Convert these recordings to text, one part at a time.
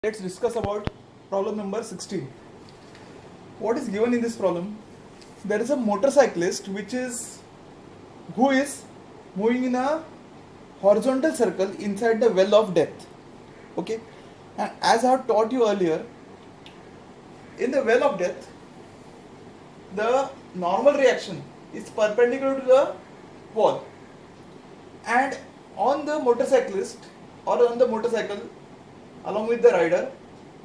Let's discuss about problem number 16. What is given in this problem? There is a motorcyclist who is moving in a horizontal circle inside the well of death. Okay, and as I have taught you earlier, in the well of death, the normal reaction is perpendicular to the wall, and on the motorcyclist or on the motorcycle along with the rider,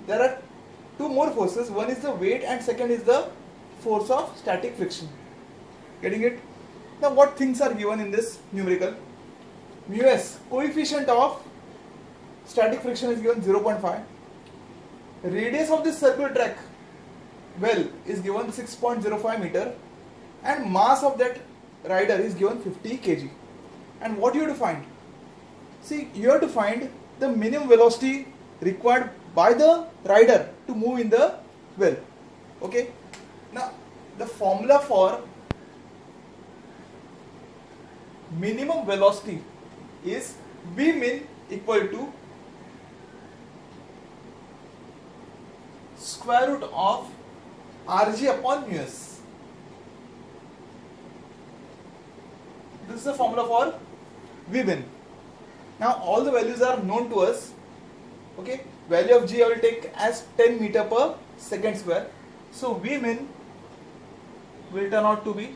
there are two more forces. One is the weight and second is the force of static friction. Getting it? Now what things are given in this numerical? Mu s, coefficient of static friction is given 0.5. Radius of this circular track well is given 6.05 meter, and mass of that rider is given 50 kg. And what you have to find? See, you have to find the minimum velocity required by the rider to move in the well. Okay, now the formula for minimum velocity is V min equal to square root of Rg upon mu s. This is the formula for V min. Now all the values are known to us. Okay, value of G I will take as 10 meter per second square. So V min will turn out to be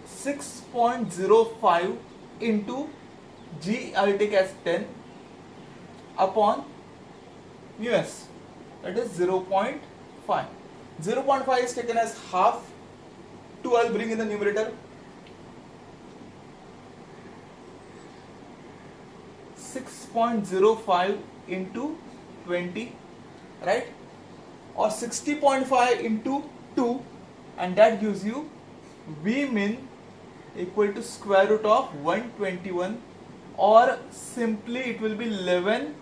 6.05 into G I will take as 10 upon mu s, that is 0.5. 0.5 is taken as half. 2 I will bring in the numerator. 6.05 into 20, right, or 60.5 into 2, and that gives you V min equal to square root of 121, or simply it will be 11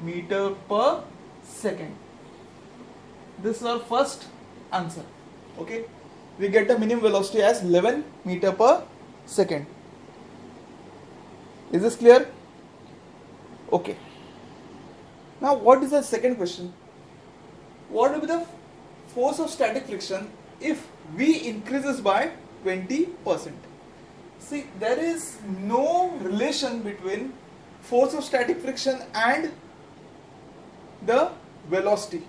meter per second. This is our first answer. Okay, we get the minimum velocity as 11 meter per second. Is this clear? Okay. Now what is the second question? What will be the force of static friction if V increases by 20%? See, there is no relation between force of static friction and the velocity.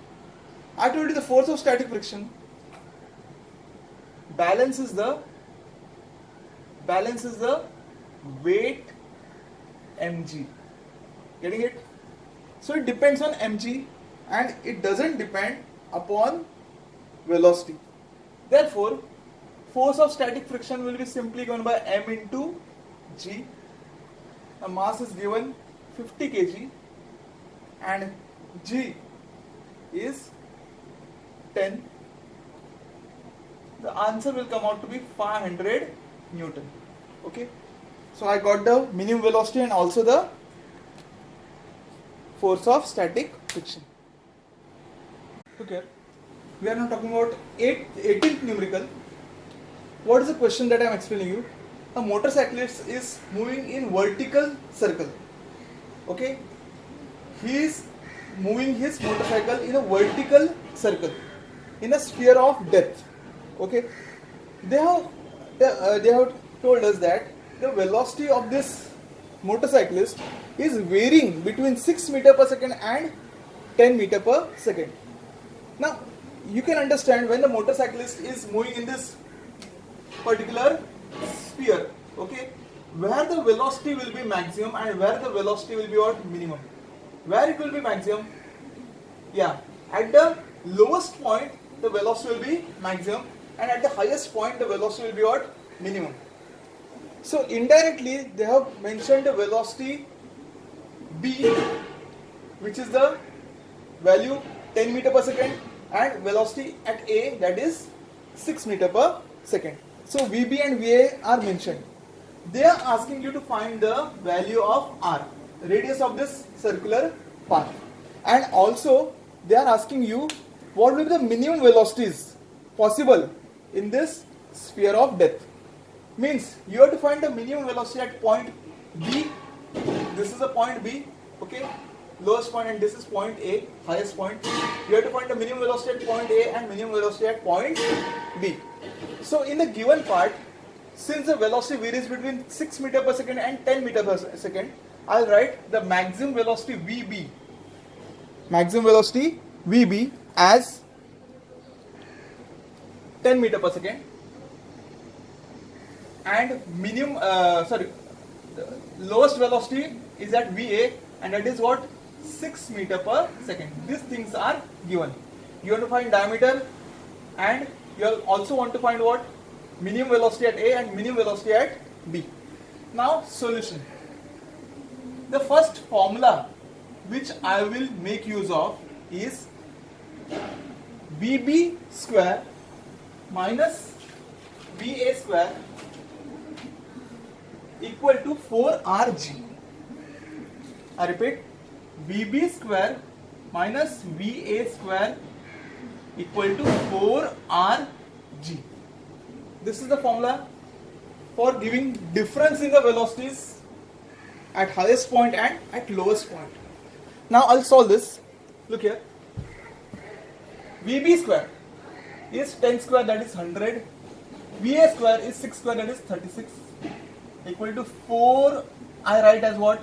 I told you the force of static friction balances the weight mg. Getting it? So it depends on mg and it doesn't depend upon velocity. Therefore, force of static friction will be simply given by m into g. The mass is given 50 kg and g is 10. The answer will come out to be 500 Newton. Okay. So I got the minimum velocity and also the force of static friction. Okay, we are now talking about 18th numerical. What is the question that I am explaining you? A motorcyclist is moving in vertical circle. Okay, he is moving his motorcycle in a vertical circle in a sphere of death. Okay, they have told us that the velocity of this motorcyclist is varying between 6 meter per second and 10 meter per second. Now you can understand when the motorcyclist is moving in this particular sphere, okay, where the velocity will be maximum and where the velocity will be what, minimum. Where it will be maximum? Yeah, at the lowest point the velocity will be maximum, and at the highest point the velocity will be what, minimum. So indirectly they have mentioned the velocity B, which is the value 10 meter per second, and velocity at A, that is 6 meter per second. So VB and VA are mentioned. They are asking you to find the value of R, radius of this circular path, and also they are asking you what will be the minimum velocities possible in this sphere of death. Means you have to find the minimum velocity at point B. This is a point B, okay, lowest point, and this is point A, highest point. You have to find the minimum velocity at point A and minimum velocity at point B. So in the given part, since the velocity varies between 6 meter per second and 10 meter per second, I'll write the maximum velocity VB as 10 meter per second, and the lowest velocity is at VA, and that is what, 6 meter per second. These things are given. You want to find diameter, and you also want to find what, minimum velocity at A and minimum velocity at B. Now solution. The first formula which I will make use of is VB square minus VA square equal to 4RG. I repeat, VB square minus VA square equal to 4RG. This is the formula for giving difference in the velocities at highest point and at lowest point. Now I'll solve this. Look here. VB square is 10 square, that is 100. VA square is 6 square, that is 36. Equal to 4, I write as what?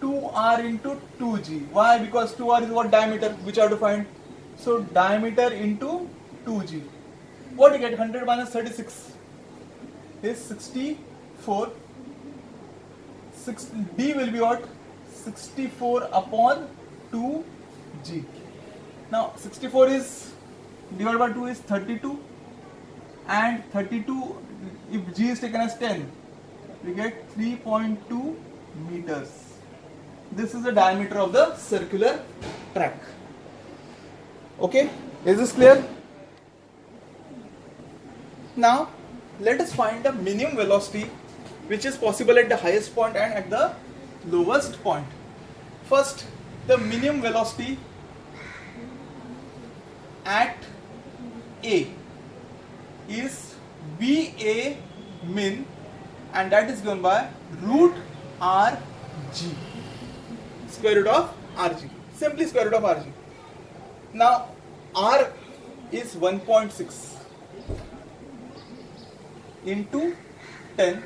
2R into 2G. Why? Because 2R is what, diameter, which I have to find. So diameter into 2G. What you get? 100 minus 36 is 64. D will be what? 64 upon 2G. Now 64 is divided by 2 is 32, and 32, if G is taken as 10, we get 3.2 meters. This is the diameter of the circular track. Okay, is this clear? Now let us find the minimum velocity which is possible at the highest point and at the lowest point. First, the minimum velocity at A is VA min, and that is given by root RG, square root of RG, simply square root of RG. Now R is 1.6 into 10,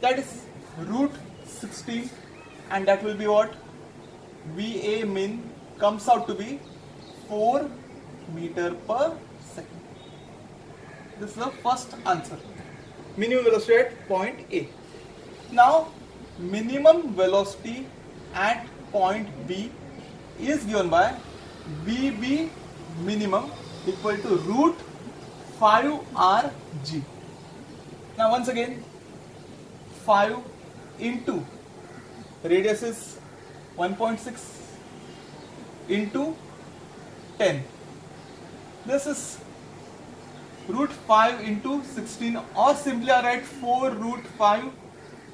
that is root 16, and that will be what? VA min comes out to be 4 meter per second. This is the first answer. Minimum velocity at point A. Now minimum velocity at point B is given by VB minimum equal to root 5RG. Now once again, 5 into radius is 1.6 into 10. This is root 5 into 16, or simply I write 4 root 5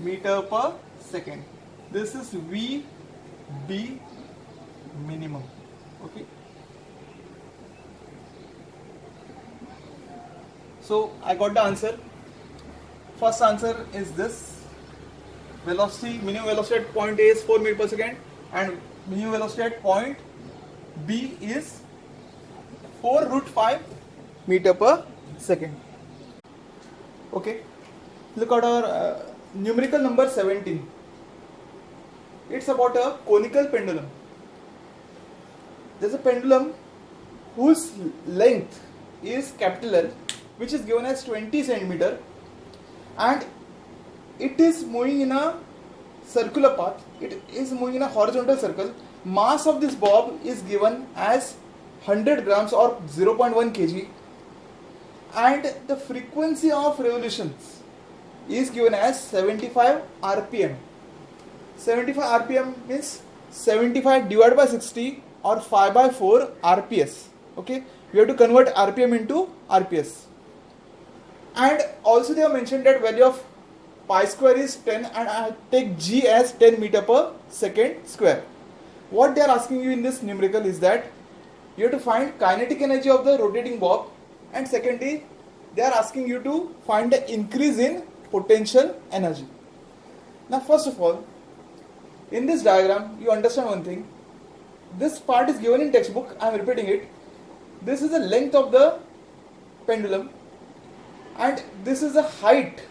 meter per second. This is VB minimum. Okay. So I got the answer. First answer is this. Velocity, minimum velocity at point A is 4 meter per second, and minimum velocity at point B is 4 root 5 meter per second. Okay, look at our numerical number 17. It's about a conical pendulum. There's a pendulum whose length is capital L, which is given as 20 centimeter, and it is moving in a circular path. It is moving in a horizontal circle. Mass of this bob is given as 100 grams or 0.1 kg, and the frequency of revolutions is given as 75 rpm. 75 rpm means 75 divided by 60 or 5 by 4 rps. Okay, we have to convert rpm into rps. And also they have mentioned that value of pi square is 10, and I take g as 10 meter per second square. What they are asking you in this numerical is that you have to find kinetic energy of the rotating bob, and secondly they are asking you to find the increase in potential energy. Now first of all, In this diagram, you understand one thing. This part is given in textbook. I am repeating it. This is the length of the pendulum, and this is the height.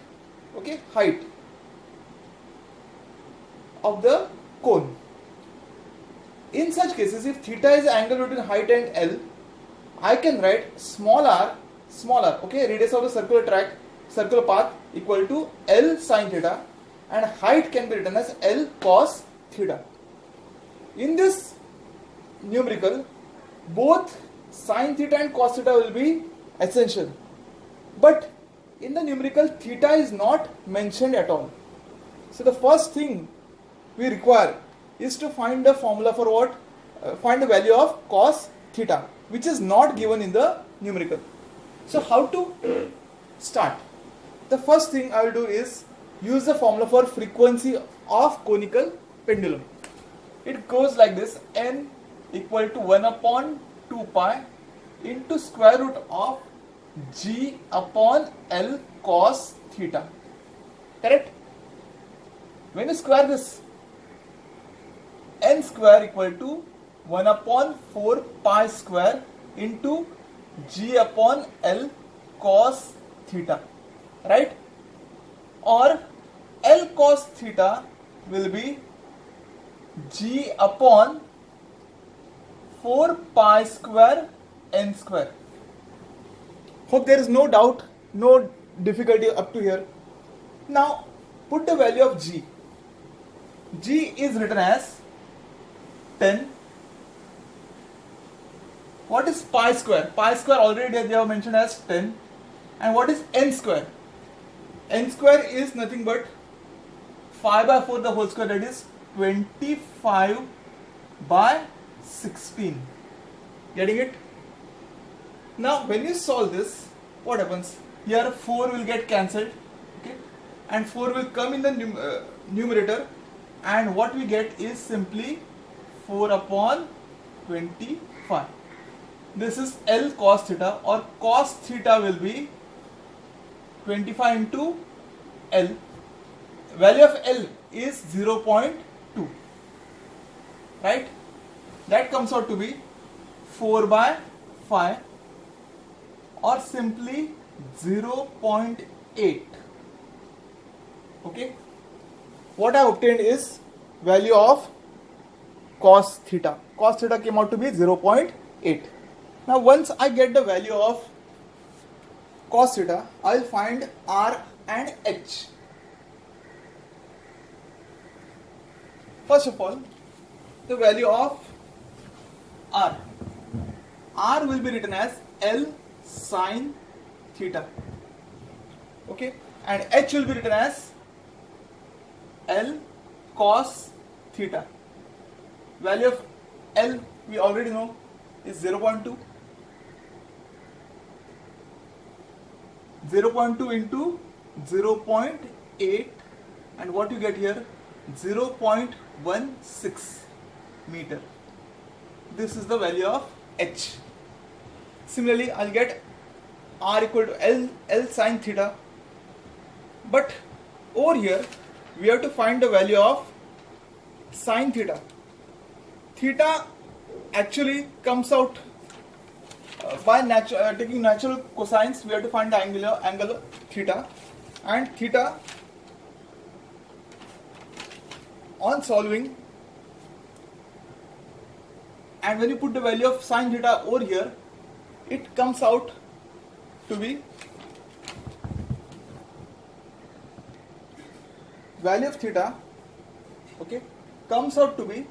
Okay, height of the cone. In such cases, if theta is the angle between height and L, I can write small r, okay, radius of the circular path equal to L sine theta, and height can be written as L cos theta. In this numerical, both sine theta and cos theta will be essential, but in the numerical, theta is not mentioned at all. So the first thing we require is to find the formula for what? Find the value of cos theta, which is not given in the numerical. So how to start? The first thing I will do is use the formula for frequency of conical pendulum. It goes like this: n equal to 1 upon 2 pi into square root of g upon L cos theta. Correct? When you square this, n square equal to 1 upon 4 pi square into g upon L cos theta, right? Or L cos theta will be g upon 4 pi square n square. Hope there is no doubt, no difficulty up to here. Now put the value of g. G is written as 10. What is pi square? Pi square already they have mentioned as 10. And what is n square? N square is nothing but 5 by 4 the whole square, that is 25 by 16. Getting it? Now when you solve this, what happens? Here 4 will get cancelled, okay, and 4 will come in the numerator, and what we get is simply 4 upon 25. This is L cos theta, or cos theta will be 25 into L. Value of L is 0.2, right? That comes out to be 4 by 5, or simply 0.8. Okay, what I obtained is value of cos theta. Cos theta came out to be 0.8. Now once I get the value of cos theta, I will find R and H. First of all, the value of R. R will be written as L sine theta. Okay, and H will be written as L cos theta. Value of L we already know is 0.2. 0.2 into 0.8, and what you get here? 0.16 meter. This is the value of H. Similarly, I'll get R equal to L sine theta. But over here, we have to find the value of sine theta. Theta actually comes out by taking natural cosines. We have to find the angle theta, and theta, on solving, and when you put the value of sine theta over here, it comes out to be value of theta, okay, comes out to be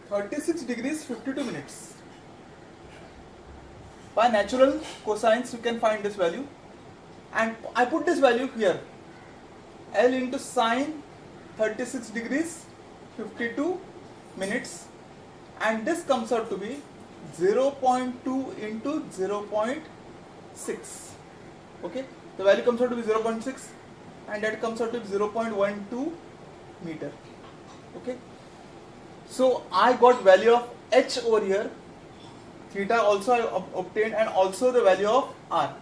36 degrees 52 minutes. By natural cosines you can find this value, and I put this value here, L into sine 36 degrees 52 minutes, and this comes out to be 0.2 into 0.6. Okay, the value comes out to be 0.6, and that comes out to be 0.12 meter. Okay, so I got value of H over here, theta also I obtained, and also the value of R.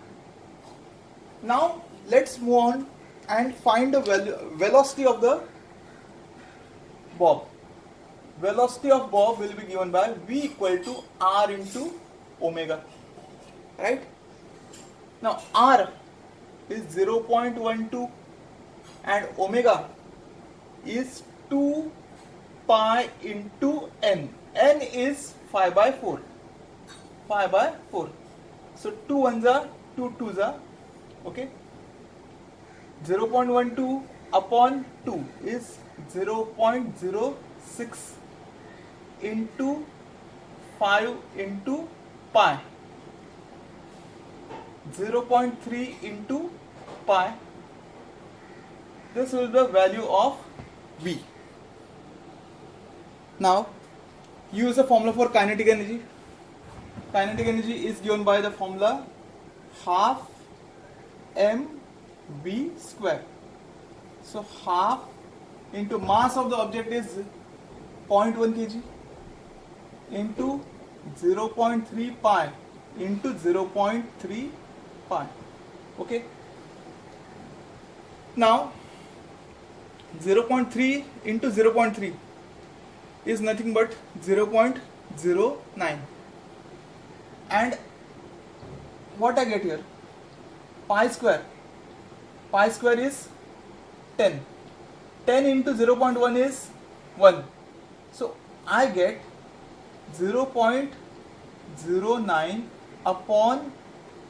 Now let's move on and find the velocity of the bob. Velocity of bob will be given by v equal to r into omega, right? Now r is 0.12 and omega is 2 pi into n. N is 5 by 4. 5 by 4. So 2 ones are 2 twos are, okay. 0.12 upon 2 is 0.06 into 5 into pi. 0.3 into pi. This will be the value of V. Now use the formula for kinetic energy. Kinetic energy is given by the formula half mv square. So half into mass of the object is 0.1 kg into 0.3 pi into 0.3 pi. Okay. Now 0.3 into 0.3 is nothing but 0.09, and what I get here, pi square is 10. 10 into 0.1 is 1, so I get 0.09 upon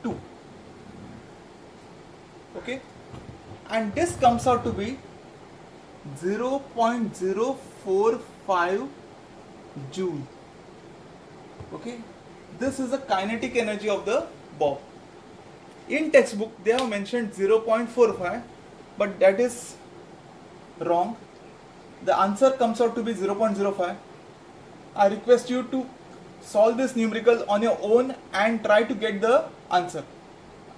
2. Okay, and this comes out to be 0.045 joule. Okay, this is the kinetic energy of the bob. In textbook they have mentioned 0.45, but that is wrong. The answer comes out to be 0.05. I request you to solve this numerical on your own and try to get the answer.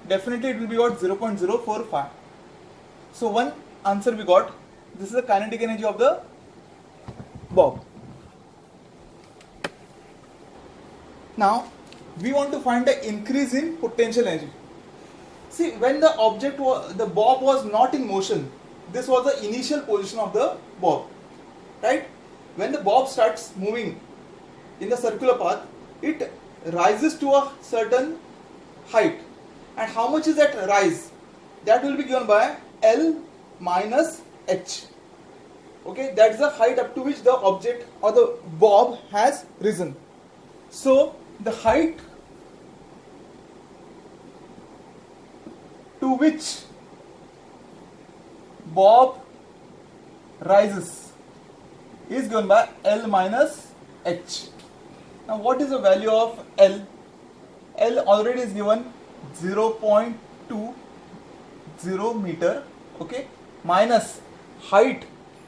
Definitely it will be got 0.045. So one answer we got. This is the kinetic energy of the bob. Now we want to find the increase in potential energy. See, when the bob was not in motion, this was the initial position of the bob, right? When the bob starts moving in the circular path, it rises to a certain height. And how much is that rise? That will be given by L minus H. Okay, that is the height up to which the object or the bob has risen. So the height to which bob rises is given by L minus H. Now what is the value of L? L already is given 0.20 meter, okay, minus height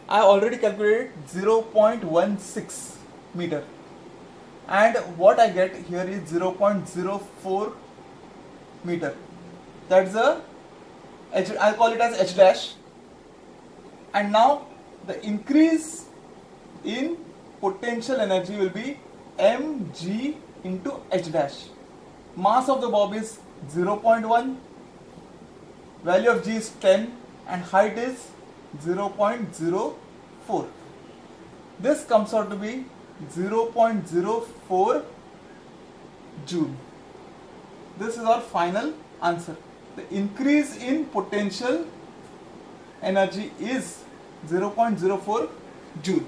I already calculated 0.16 meter, and what I get here is 0.04 meter. That's the H, I'll call it as H dash. And now the increase in potential energy will be mg into H dash. Mass of the bob is 0.1, value of g is 10, and height is 0.04. This comes out to be 0.04 joule. This is our final answer. The increase in potential energy is 0.04 joule.